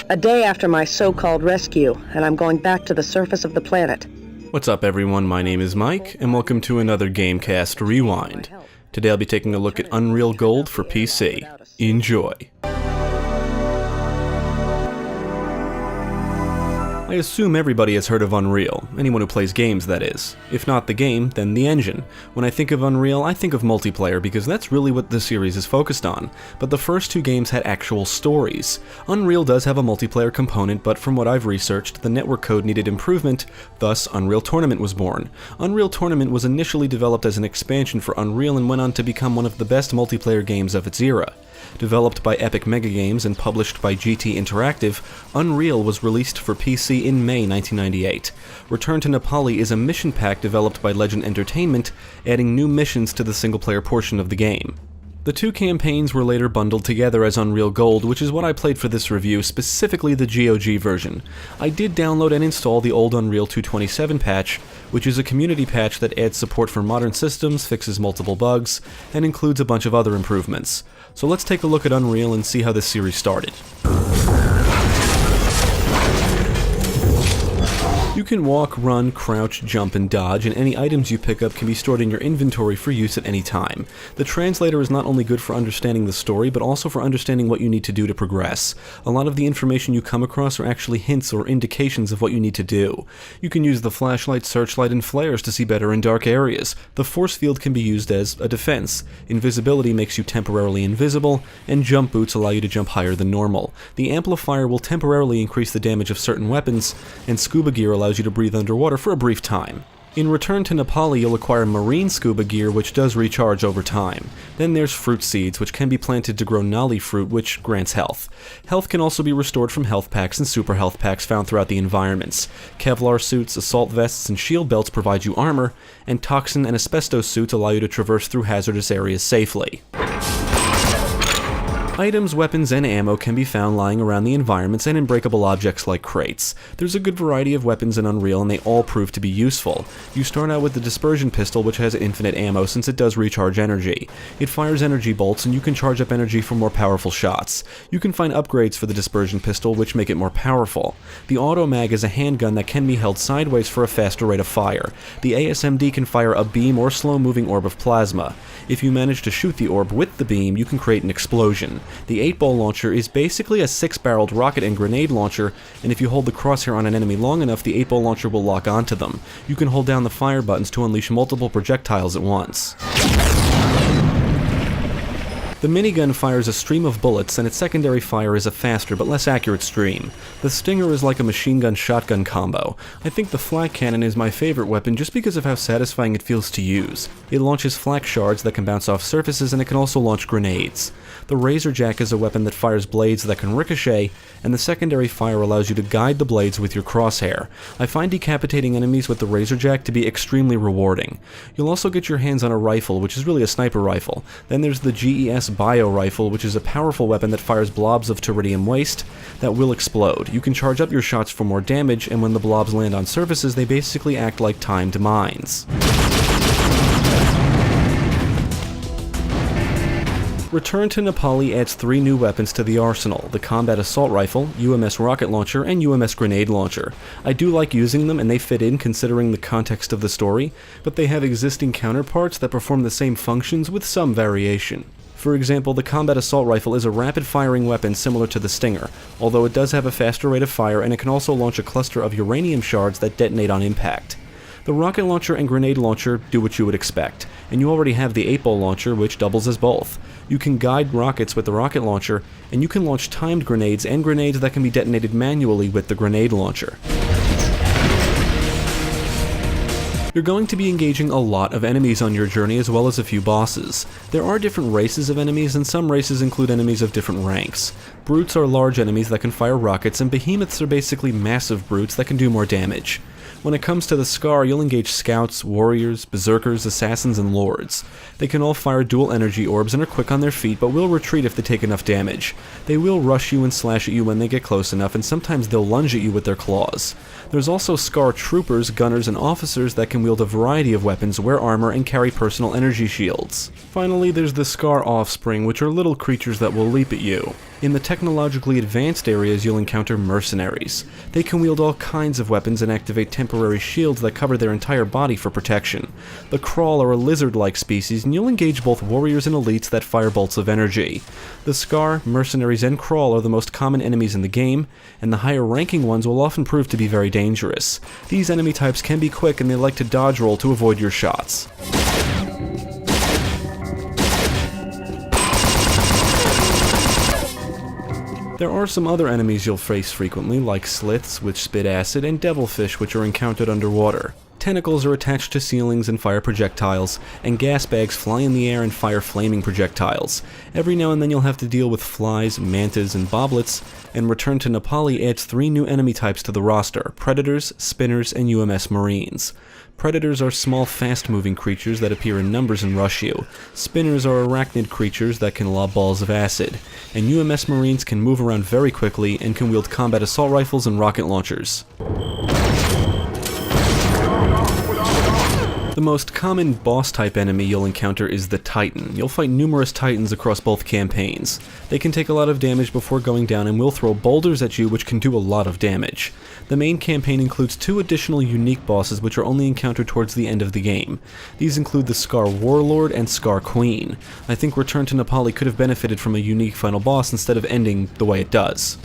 A day after my so-called rescue, and I'm going back to the surface of the planet. What's up everyone, my name is Mike, and welcome to another GameCast Rewind. Today I'll be taking a look at Unreal Gold for PC. Enjoy! I assume everybody has heard of Unreal, anyone who plays games that is. If not the game, then the engine. When I think of Unreal, I think of multiplayer because that's really what the series is focused on, but the first two games had actual stories. Unreal does have a multiplayer component, but from what I've researched, the network code needed improvement, thus Unreal Tournament was born. Unreal Tournament was initially developed as an expansion for Unreal and went on to become one of the best multiplayer games of its era. Developed by Epic MegaGames and published by GT Interactive, Unreal was released for PC in May 1998. Return to Nepali is a mission pack developed by Legend Entertainment, adding new missions to the single-player portion of the game. The two campaigns were later bundled together as Unreal Gold, which is what I played for this review, specifically the GOG version. I did download and install the old Unreal 2.27 patch, which is a community patch that adds support for modern systems, fixes multiple bugs, and includes a bunch of other improvements. So let's take a look at Unreal and see how this series started. You can walk, run, crouch, jump, and dodge, and any items you pick up can be stored in your inventory for use at any time. The translator is not only good for understanding the story, but also for understanding what you need to do to progress. A lot of the information you come across are actually hints or indications of what you need to do. You can use the flashlight, searchlight, and flares to see better in dark areas. The force field can be used as a defense. Invisibility makes you temporarily invisible, and jump boots allow you to jump higher than normal. The amplifier will temporarily increase the damage of certain weapons, and scuba gear allows you to breathe underwater for a brief time. In Return to Nepali, you'll acquire marine scuba gear, which does recharge over time. Then there's fruit seeds, which can be planted to grow nali fruit, which grants health. Health can also be restored from health packs and super health packs found throughout the environments. Kevlar suits, assault vests, and shield belts provide you armor, and toxin and asbestos suits allow you to traverse through hazardous areas safely. Items, weapons, and ammo can be found lying around the environments and in breakable objects like crates. There's a good variety of weapons in Unreal and they all prove to be useful. You start out with the dispersion pistol, which has infinite ammo since it does recharge energy. It fires energy bolts and you can charge up energy for more powerful shots. You can find upgrades for the dispersion pistol which make it more powerful. The auto mag is a handgun that can be held sideways for a faster rate of fire. The ASMD can fire a beam or slow-moving orb of plasma. If you manage to shoot the orb with the beam, you can create an explosion. The 8-ball launcher is basically a 6-barreled rocket and grenade launcher, and if you hold the crosshair on an enemy long enough, the 8-ball launcher will lock onto them. You can hold down the fire buttons to unleash multiple projectiles at once. The minigun fires a stream of bullets, and its secondary fire is a faster but less accurate stream. The Stinger is like a machine gun-shotgun combo. I think the flak cannon is my favorite weapon just because of how satisfying it feels to use. It launches flak shards that can bounce off surfaces, and it can also launch grenades. The Razor Jack is a weapon that fires blades that can ricochet, and the secondary fire allows you to guide the blades with your crosshair. I find decapitating enemies with the Razor Jack to be extremely rewarding. You'll also get your hands on a rifle, which is really a sniper rifle. Then there's the GES Bio Rifle, which is a powerful weapon that fires blobs of Teridium waste that will explode. You can charge up your shots for more damage, and when the blobs land on surfaces, they basically act like timed mines. Return to Nepali adds 3 new weapons to the arsenal: the Combat Assault Rifle, UMS Rocket Launcher, and UMS Grenade Launcher. I do like using them and they fit in considering the context of the story, but they have existing counterparts that perform the same functions with some variation. For example, the Combat Assault Rifle is a rapid-firing weapon similar to the Stinger, although it does have a faster rate of fire and it can also launch a cluster of uranium shards that detonate on impact. The Rocket Launcher and Grenade Launcher do what you would expect, and you already have the 8-ball launcher which doubles as both. You can guide rockets with the Rocket Launcher, and you can launch timed grenades and grenades that can be detonated manually with the Grenade Launcher. You're going to be engaging a lot of enemies on your journey as well as a few bosses. There are different races of enemies, and some races include enemies of different ranks. Brutes are large enemies that can fire rockets, and behemoths are basically massive brutes that can do more damage. When it comes to the Scar, you'll engage scouts, warriors, berserkers, assassins, and lords. They can all fire dual energy orbs and are quick on their feet, but will retreat if they take enough damage. They will rush you and slash at you when they get close enough, and sometimes they'll lunge at you with their claws. There's also Scar troopers, gunners, and officers that can wield a variety of weapons, wear armor, and carry personal energy shields. Finally, there's the Scar offspring, which are little creatures that will leap at you. In the technologically advanced areas, you'll encounter mercenaries. They can wield all kinds of weapons and activate temporary shields that cover their entire body for protection. The Crawl are a lizard-like species, and you'll engage both warriors and elites that fire bolts of energy. The Scar, mercenaries, and Crawl are the most common enemies in the game, and the higher-ranking ones will often prove to be very dangerous. These enemy types can be quick, and they like to dodge roll to avoid your shots. There are some other enemies you'll face frequently, like sliths, which spit acid, and devilfish, which are encountered underwater. Tentacles are attached to ceilings and fire projectiles, and gas bags fly in the air and fire flaming projectiles. Every now and then you'll have to deal with flies, mantas, and boblets, and Return to Nepali adds 3 new enemy types to the roster: Predators, Spinners, and UMS Marines. Predators are small, fast-moving creatures that appear in numbers and rush you. Spinners are arachnid creatures that can lob balls of acid. And UMS Marines can move around very quickly and can wield combat assault rifles and rocket launchers. The most common boss-type enemy you'll encounter is the Titan. You'll fight numerous Titans across both campaigns. They can take a lot of damage before going down and will throw boulders at you, which can do a lot of damage. The main campaign includes 2 additional unique bosses which are only encountered towards the end of the game. These include the Scar Warlord and Scar Queen. I think Return to Nepali could have benefited from a unique final boss instead of ending the way it does.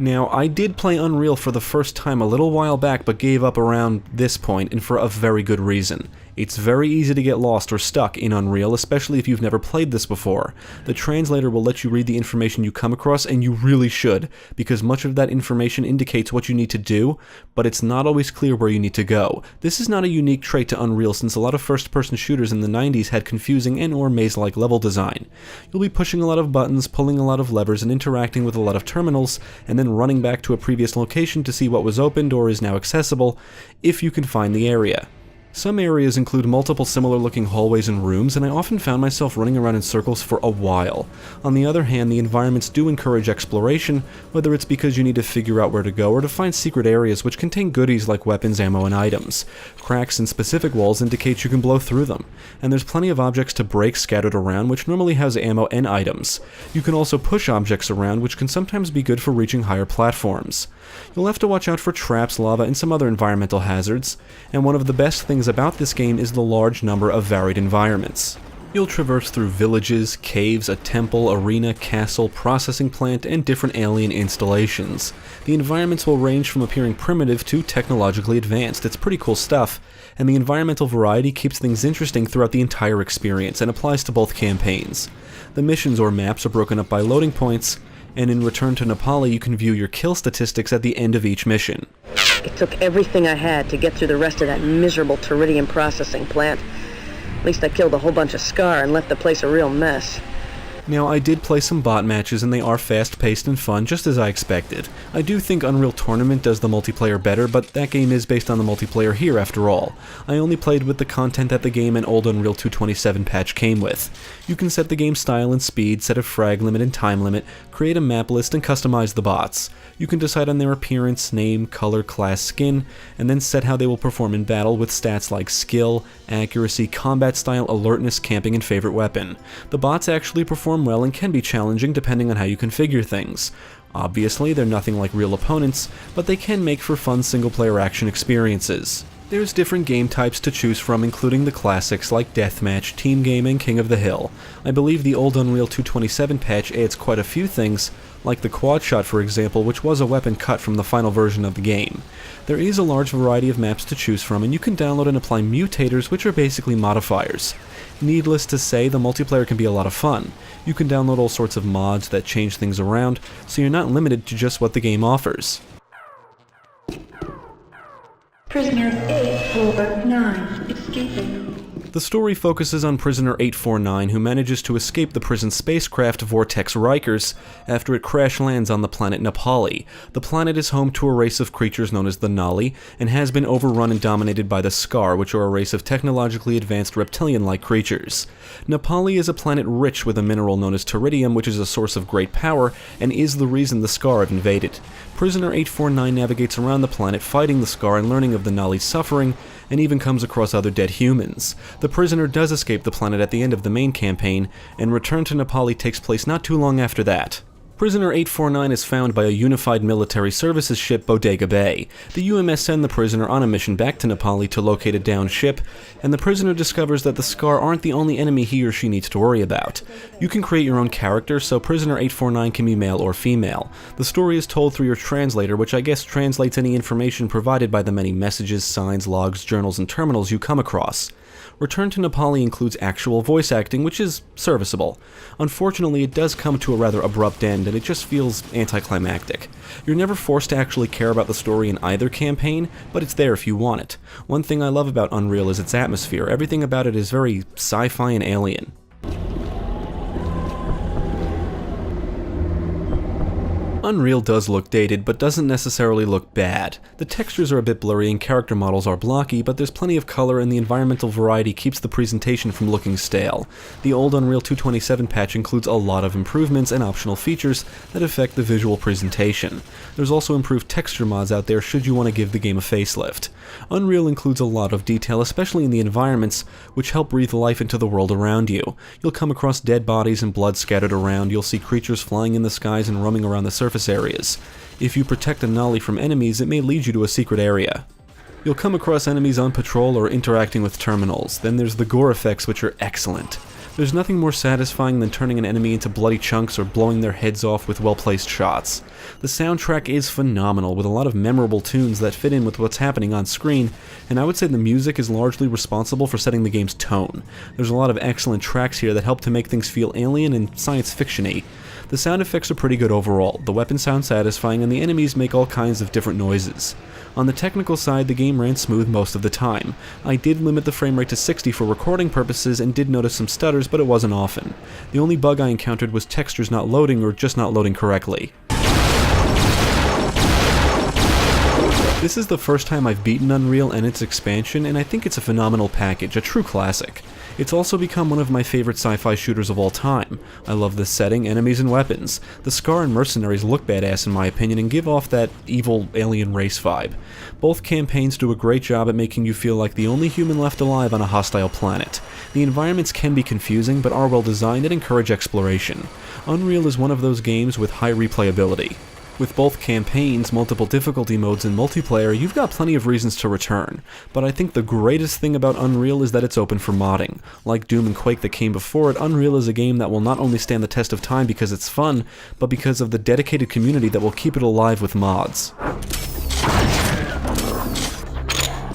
Now, I did play Unreal for the first time a little while back, but gave up around this point, and for a very good reason. It's very easy to get lost or stuck in Unreal, especially if you've never played this before. The translator will let you read the information you come across, and you really should, because much of that information indicates what you need to do, but it's not always clear where you need to go. This is not a unique trait to Unreal, since a lot of first-person shooters in the 90s had confusing and/or maze-like level design. You'll be pushing a lot of buttons, pulling a lot of levers, and interacting with a lot of terminals, and then running back to a previous location to see what was opened or is now accessible, if you can find the area. Some areas include multiple similar-looking hallways and rooms, and I often found myself running around in circles for a while. On the other hand, the environments do encourage exploration, whether it's because you need to figure out where to go or to find secret areas which contain goodies like weapons, ammo, and items. Cracks in specific walls indicate you can blow through them, and there's plenty of objects to break scattered around, which normally has ammo and items. You can also push objects around, which can sometimes be good for reaching higher platforms. You'll have to watch out for traps, lava, and some other environmental hazards, and one of the best things about this game is the large number of varied environments. You'll traverse through villages, caves, a temple, arena, castle, processing plant, and different alien installations. The environments will range from appearing primitive to technologically advanced. It's pretty cool stuff, and the environmental variety keeps things interesting throughout the entire experience and applies to both campaigns. The missions or maps are broken up by loading points, and in Return to Nepali you can view your kill statistics at the end of each mission. It took everything I had to get through the rest of that miserable Teridium processing plant. At least I killed a whole bunch of Scar and left the place a real mess. Now, I did play some bot matches, and they are fast-paced and fun, just as I expected. I do think Unreal Tournament does the multiplayer better, but that game is based on the multiplayer here after all. I only played with the content that the game and old Unreal 2.27 patch came with. You can set the game style and speed, set a frag limit and time limit, create a map list, and customize the bots. You can decide on their appearance, name, color, class, skin, and then set how they will perform in battle with stats like skill, accuracy, combat style, alertness, camping, and favorite weapon. The bots actually perform well and can be challenging depending on how you configure things. Obviously, they're nothing like real opponents, but they can make for fun single-player action experiences. There's different game types to choose from, including the classics like Deathmatch, Team Game, and King of the Hill. I believe the old Unreal 2.27 patch adds quite a few things, like the quad shot for example, which was a weapon cut from the final version of the game. There is a large variety of maps to choose from, and you can download and apply mutators, which are basically modifiers. Needless to say, the multiplayer can be a lot of fun. You can download all sorts of mods that change things around, so you're not limited to just what the game offers. Prisoner 849 escaping. The story focuses on Prisoner 849, who manages to escape the prison spacecraft Vortex Rikers after it crash lands on the planet Nepali. The planet is home to a race of creatures known as the Nali, and has been overrun and dominated by the Scar, which are a race of technologically advanced reptilian-like creatures. Nepali is a planet rich with a mineral known as Teridium, which is a source of great power, and is the reason the Scar have invaded. Prisoner 849 navigates around the planet fighting the Scar and learning of the Nali's suffering, and even comes across other dead humans. The prisoner does escape the planet at the end of the main campaign, and Return to Nepali takes place not too long after that. Prisoner 849 is found by a unified military services ship, Bodega Bay. The UMS send the prisoner on a mission back to Nepali to locate a downed ship, and the prisoner discovers that the Scar aren't the only enemy he or she needs to worry about. You can create your own character, so Prisoner 849 can be male or female. The story is told through your translator, which I guess translates any information provided by the many messages, signs, logs, journals, and terminals you come across. Return to Nepali includes actual voice acting, which is serviceable. Unfortunately, it does come to a rather abrupt end, and it just feels anticlimactic. You're never forced to actually care about the story in either campaign, but it's there if you want it. One thing I love about Unreal is its atmosphere. Everything about it is very sci-fi and alien. Unreal does look dated, but doesn't necessarily look bad. The textures are a bit blurry and character models are blocky, but there's plenty of color and the environmental variety keeps the presentation from looking stale. The old Unreal 227 patch includes a lot of improvements and optional features that affect the visual presentation. There's also improved texture mods out there should you want to give the game a facelift. Unreal includes a lot of detail, especially in the environments, which help breathe life into the world around you. You'll come across dead bodies and blood scattered around, you'll see creatures flying in the skies and roaming around the surface areas. If you protect a nollie from enemies, it may lead you to a secret area. You'll come across enemies on patrol or interacting with terminals. Then there's the gore effects, which are excellent. There's nothing more satisfying than turning an enemy into bloody chunks or blowing their heads off with well-placed shots. The soundtrack is phenomenal, with a lot of memorable tunes that fit in with what's happening on screen, and I would say the music is largely responsible for setting the game's tone. There's a lot of excellent tracks here that help to make things feel alien and science fiction-y. The sound effects are pretty good overall, the weapons sound satisfying, and the enemies make all kinds of different noises. On the technical side, the game ran smooth most of the time. I did limit the frame rate to 60 for recording purposes and did notice some stutters, but it wasn't often. The only bug I encountered was textures not loading or just not loading correctly. This is the first time I've beaten Unreal and its expansion, and I think it's a phenomenal package, a true classic. It's also become one of my favorite sci-fi shooters of all time. I love the setting, enemies, and weapons. The Scar and Mercenaries look badass in my opinion and give off that evil alien race vibe. Both campaigns do a great job at making you feel like the only human left alive on a hostile planet. The environments can be confusing, but are well designed and encourage exploration. Unreal is one of those games with high replayability. With both campaigns, multiple difficulty modes, and multiplayer, you've got plenty of reasons to return. But I think the greatest thing about Unreal is that it's open for modding. Like Doom and Quake that came before it, Unreal is a game that will not only stand the test of time because it's fun, but because of the dedicated community that will keep it alive with mods.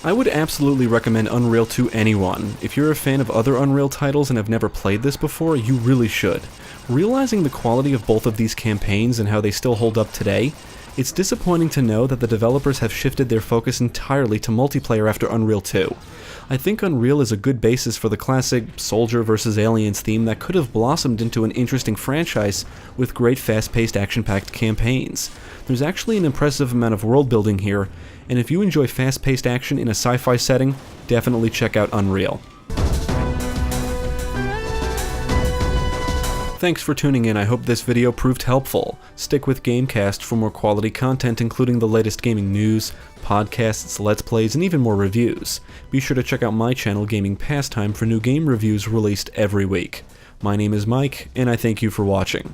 I would absolutely recommend Unreal to anyone. If you're a fan of other Unreal titles and have never played this before, you really should. Realizing the quality of both of these campaigns and how they still hold up today, it's disappointing to know that the developers have shifted their focus entirely to multiplayer after Unreal 2. I think Unreal is a good basis for the classic soldier versus aliens theme that could have blossomed into an interesting franchise with great fast-paced action-packed campaigns. There's actually an impressive amount of world building here, and if you enjoy fast-paced action in a sci-fi setting, definitely check out Unreal. Thanks for tuning in, I hope this video proved helpful. Stick with GameCast for more quality content including the latest gaming news, podcasts, let's plays, and even more reviews. Be sure to check out my channel Gaming Pastime for new game reviews released every week. My name is Mike, and I thank you for watching.